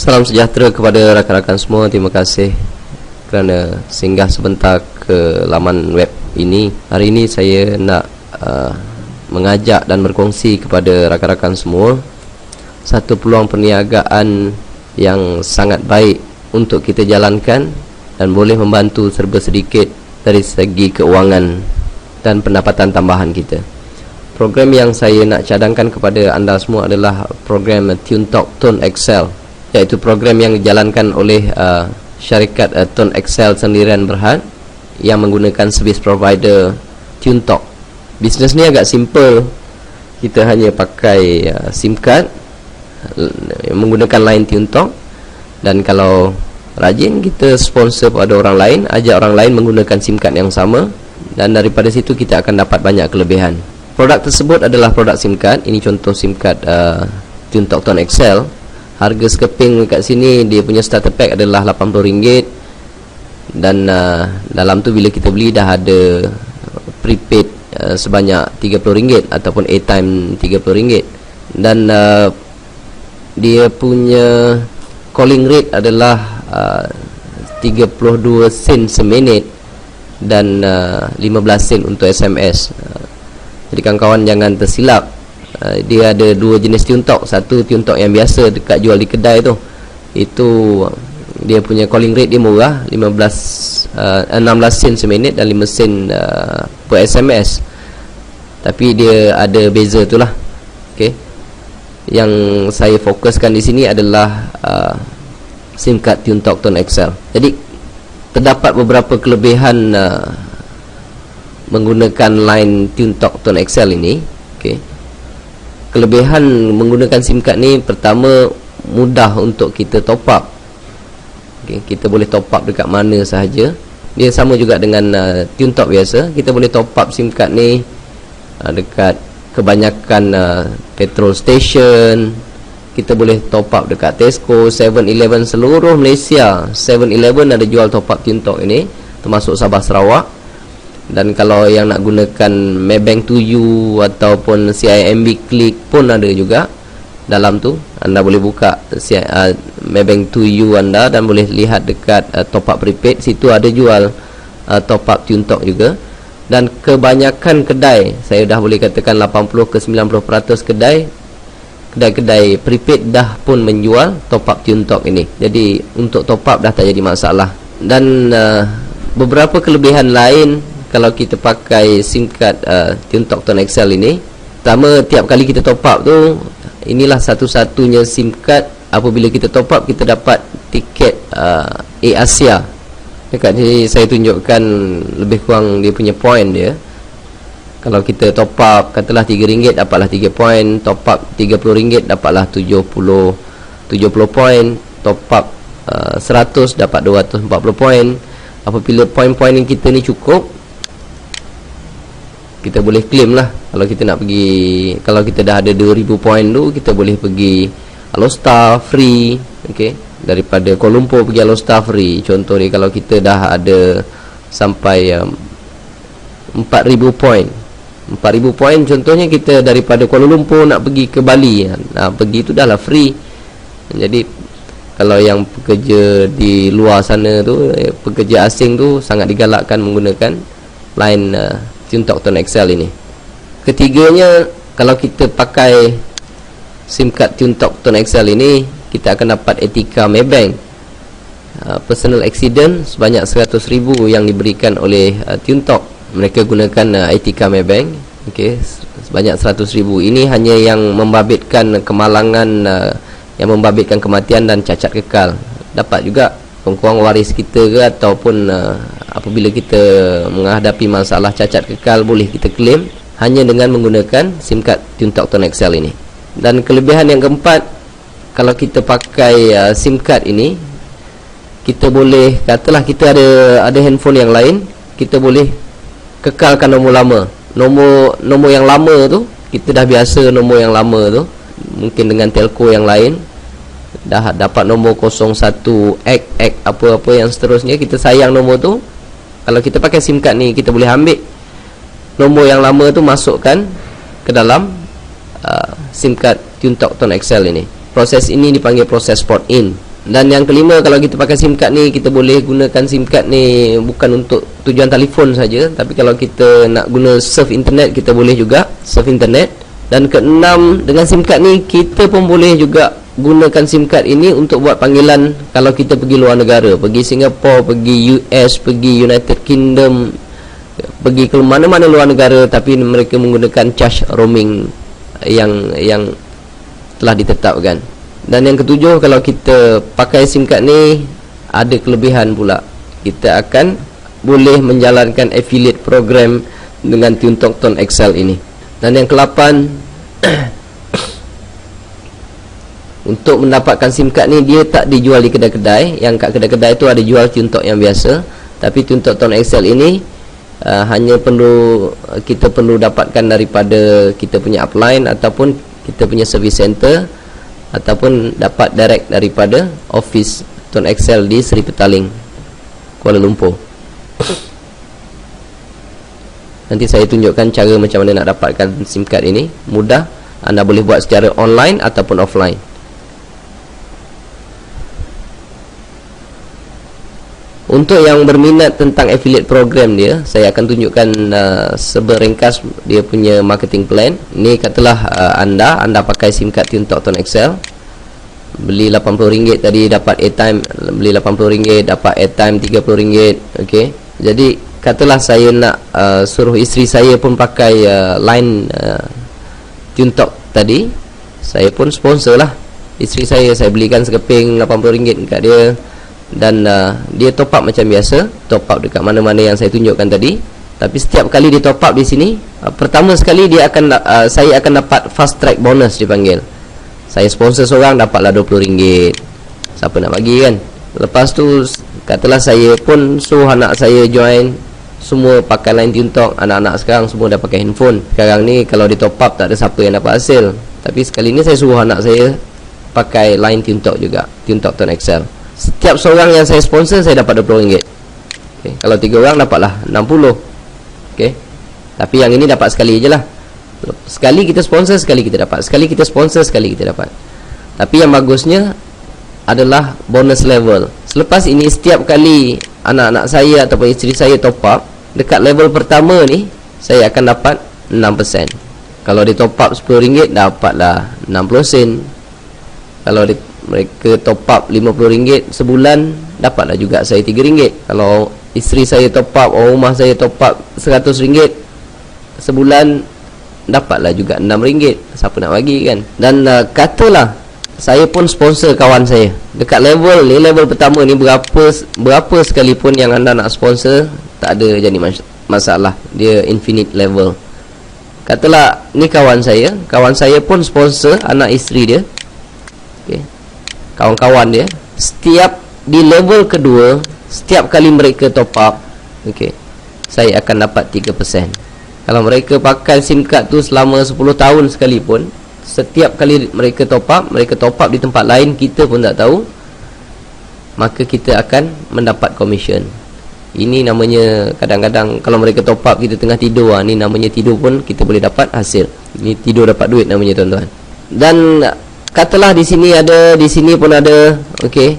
Salam sejahtera kepada rakan-rakan semua. Terima kasih kerana singgah sebentar ke laman web ini. Hari ini saya nak mengajak dan berkongsi kepada rakan-rakan semua satu peluang perniagaan yang sangat baik untuk kita jalankan dan boleh membantu serba sedikit dari segi keuangan dan pendapatan tambahan kita. Program yang saya nak cadangkan kepada anda semua adalah program TuneTalk Tone Excel, iaitu program yang dijalankan oleh syarikat Tone Excel Sendirian Berhad yang menggunakan servis provider TuneTalk. Bisnes ni agak simple. Kita hanya pakai SIM card menggunakan line TuneTalk, dan kalau rajin kita sponsor pada orang lain, ajak orang lain menggunakan SIM card yang sama, dan daripada situ kita akan dapat banyak kelebihan. Produk tersebut adalah produk SIM card. Ini contoh SIM card TuneTalk Tone Excel. Harga sekeping kat sini, dia punya starter pack adalah RM80, dan dalam tu bila kita beli dah ada prepaid sebanyak RM30 ataupun airtime RM30, dan dia punya calling rate adalah 32 sen seminit dan 15 sen untuk SMS. Jadi kawan-kawan jangan tersilap. Dia ada dua jenis TuneTalk. Satu TuneTalk yang biasa dekat jual di kedai tu, itu dia punya calling rate dia murah, 16 sen seminit dan 5 sen per SMS. Tapi dia ada beza tu lah. Okay. Yang saya fokuskan di sini adalah SIM card TuneTalk Tone Excel. Jadi terdapat beberapa kelebihan menggunakan line TuneTalk Tone Excel ini. Okay. Kelebihan menggunakan SIM card ni, pertama, mudah untuk kita top up. Okay, kita boleh top up dekat mana sahaja. Dia sama juga dengan TuneTalk biasa. Kita boleh top up SIM card ni dekat kebanyakan petrol station. Kita boleh top up dekat Tesco, 7-Eleven seluruh Malaysia. 7-Eleven ada jual top up TuneTalk ini, termasuk Sabah Sarawak. Dan kalau yang nak gunakan Maybank to You ataupun CIMB Click pun ada juga. Dalam tu anda boleh buka Maybank to You anda dan boleh lihat dekat top up prepaid. Situ ada jual top up TuneTalk juga. Dan kebanyakan kedai, saya dah boleh katakan 80 ke 90% kedai-kedai prepaid dah pun menjual top up TuneTalk ini. Jadi untuk top up dah tak jadi masalah. Dan beberapa kelebihan lain kalau kita pakai SIM card TuneTalk Tone Excel ini. Pertama, tiap kali kita top up tu, inilah satu-satunya SIM card apabila kita top up kita dapat tiket Air Asia. Dekat sini saya tunjukkan lebih kurang dia punya point dia. Kalau kita top up katalah RM3 dapatlah 3 point, top up RM30 dapatlah 70 point, top up 100 dapat 240 point. Apabila point-point yang kita ni cukup, kita boleh claim lah. Kalau kita nak pergi, kalau kita dah ada 2000 point tu, kita boleh pergi Alostar free. Okay, daripada Kuala Lumpur pergi Alostar free. Contoh ni, kalau kita dah ada sampai 4000 point, 4000 point contohnya, kita daripada Kuala Lumpur nak pergi ke Bali, pergi tu dah lah free. Jadi kalau yang pekerja di luar sana tu, pekerja asing tu, sangat digalakkan menggunakan line TuneTalk Tone Excel ini. Ketiganya, kalau kita pakai SIM card TuneTalk Tone Excel ini, kita akan dapat Etika Maybank personal accident sebanyak 100,000 yang diberikan oleh TuneTalk. Mereka gunakan Etika Maybank. Okay, sebanyak 100,000. Ini hanya yang membabitkan kemalangan, yang membabitkan kematian dan cacat kekal. Dapat juga kurang waris kita ke, ataupun apabila kita menghadapi masalah cacat kekal, boleh kita claim hanya dengan menggunakan SIM card TuneTalk Tone Excel ini. Dan kelebihan yang keempat, kalau kita pakai SIM card ini, kita boleh, katalah kita ada handphone yang lain, kita boleh kekalkan nombor lama. Nombor yang lama tu, kita dah biasa nombor yang lama tu, mungkin dengan telco yang lain dah dapat nombor 01 apa-apa yang seterusnya, kita sayang nombor tu. Kalau kita pakai SIM card ni, kita boleh ambil nombor yang lama tu, masukkan ke dalam SIM card TuneTalk Tone Excel ini. Proses ini dipanggil proses port in. Dan yang kelima, kalau kita pakai SIM card ni, kita boleh gunakan SIM card ni bukan untuk tujuan telefon saja, tapi kalau kita nak guna surf internet, kita boleh juga surf internet. Dan keenam, dengan SIM card ni kita pun boleh juga gunakan SIM card ini untuk buat panggilan kalau kita pergi luar negara, pergi Singapura, pergi US, pergi United Kingdom, pergi ke mana-mana luar negara, tapi mereka menggunakan charge roaming yang telah ditetapkan. Dan yang ketujuh, kalau kita pakai SIM card ni, ada kelebihan pula. Kita akan boleh menjalankan affiliate program dengan Tune Talk Tone XL ini. Dan yang ke-8, untuk mendapatkan SIM card ni, dia tak dijual di kedai-kedai. Yang kat kedai-kedai tu ada jual Tune Talk yang biasa, tapi Tune Talk Tone XL ini hanya kita perlu dapatkan daripada kita punya upline ataupun kita punya service center, ataupun dapat direct daripada office Tone XL di Seri Petaling, Kuala Lumpur. Nanti saya tunjukkan cara macam mana nak dapatkan SIM card ini. Mudah, anda boleh buat secara online ataupun offline. Untuk yang berminat tentang affiliate program dia, saya akan tunjukkan seberingkas dia punya marketing plan. Ini katalah anda pakai SIM card Tune Talk Tone XL, beli RM80 tadi, dapat airtime, beli RM80 dapat airtime RM30. Okey. Jadi katalah saya nak suruh isteri saya pun pakai line Tune Talk tadi, saya pun sponsor lah isteri saya belikan sekeping RM80 dekat dia. Dan dia top up macam biasa, top up dekat mana-mana yang saya tunjukkan tadi. Tapi setiap kali dia top up di sini, pertama sekali dia akan saya akan dapat fast track bonus dipanggil. Saya sponsor seorang, dapatlah RM20. Siapa nak bagi kan? Lepas tu katalah saya pun suruh anak saya join, semua pakai line Tune Talk. Anak-anak sekarang semua dah pakai handphone. Sekarang ni kalau di top up tak ada siapa yang dapat hasil. Tapi sekali ni saya suruh anak saya pakai line Tune Talk juga, Tune Talk Tone XL. Setiap seorang yang saya sponsor, saya dapat RM20. Okay. Kalau 3 orang, dapatlah RM60. Okay. Tapi yang ini dapat sekali je lah. Sekali kita sponsor, sekali kita dapat. Sekali kita sponsor, sekali kita dapat. Tapi yang bagusnya adalah bonus level. Selepas ini, setiap kali anak-anak saya ataupun isteri saya top up, dekat level pertama ni, saya akan dapat 6%. Kalau dia top up RM10, dapatlah 60 sen. Kalau mereka top up RM50 sebulan, dapatlah juga saya RM3. Kalau isteri saya top up, orang rumah saya top up RM100 sebulan, dapatlah juga RM6. Siapa nak bagi kan? Dan katalah saya pun sponsor kawan saya dekat level ni, level pertama ni, berapa sekalipun yang anda nak sponsor, tak ada jadi masalah. Dia infinite level. Katalah ni kawan saya pun sponsor anak isteri dia. Okay. Kawan-kawan dia, setiap di level kedua, setiap kali mereka top up, okay, saya akan dapat 3%. Kalau mereka pakai SIM card tu selama 10 tahun sekalipun, setiap kali mereka top up di tempat lain, kita pun tak tahu, maka kita akan mendapat commission. Ini namanya, kadang-kadang kalau mereka top up kita tengah tidur, ni namanya tidur pun kita boleh dapat hasil. Ini tidur dapat duit namanya, tuan-tuan. Dan katalah di sini ada, di sini pun ada. Okey.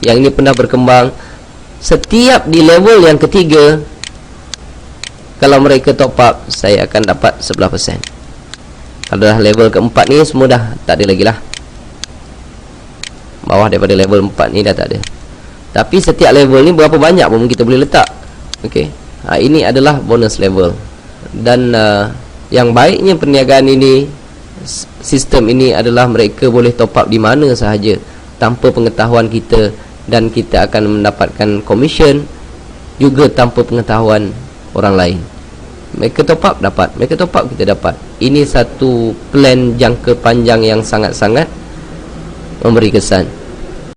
Yang ini pernah berkembang. Setiap di level yang ketiga, kalau mereka top up, saya akan dapat 11%. Kalau dah level keempat ni, semua dah tak ada lagi lah. Bawah daripada level 4 ni dah tak ada. Tapi setiap level ni berapa banyak pun kita boleh letak. Okey. Ini adalah bonus level. Dan yang baiknya perniagaan ini, sistem ini adalah mereka boleh top up di mana sahaja tanpa pengetahuan kita, dan kita akan mendapatkan commission juga tanpa pengetahuan orang lain. Mereka top up dapat, mereka top up kita dapat. Ini satu plan jangka panjang yang sangat-sangat memberi kesan.